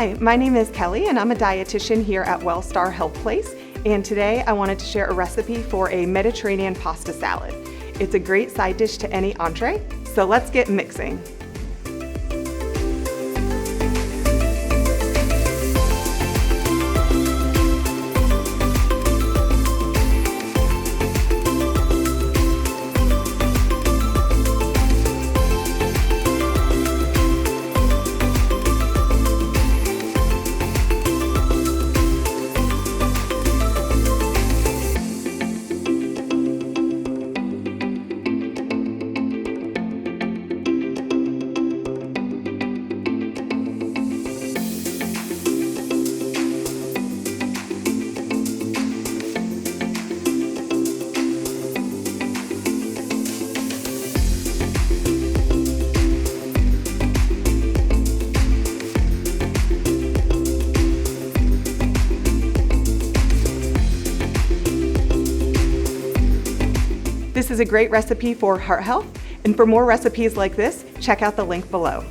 Hi, my name is Kelly and I'm a dietitian here at Wellstar Health Place, and today I wanted to share a recipe for a Mediterranean pasta salad. It's a great side dish to any entree, so let's get mixing. This is a great recipe for heart health, and for more recipes like this, check out the link below.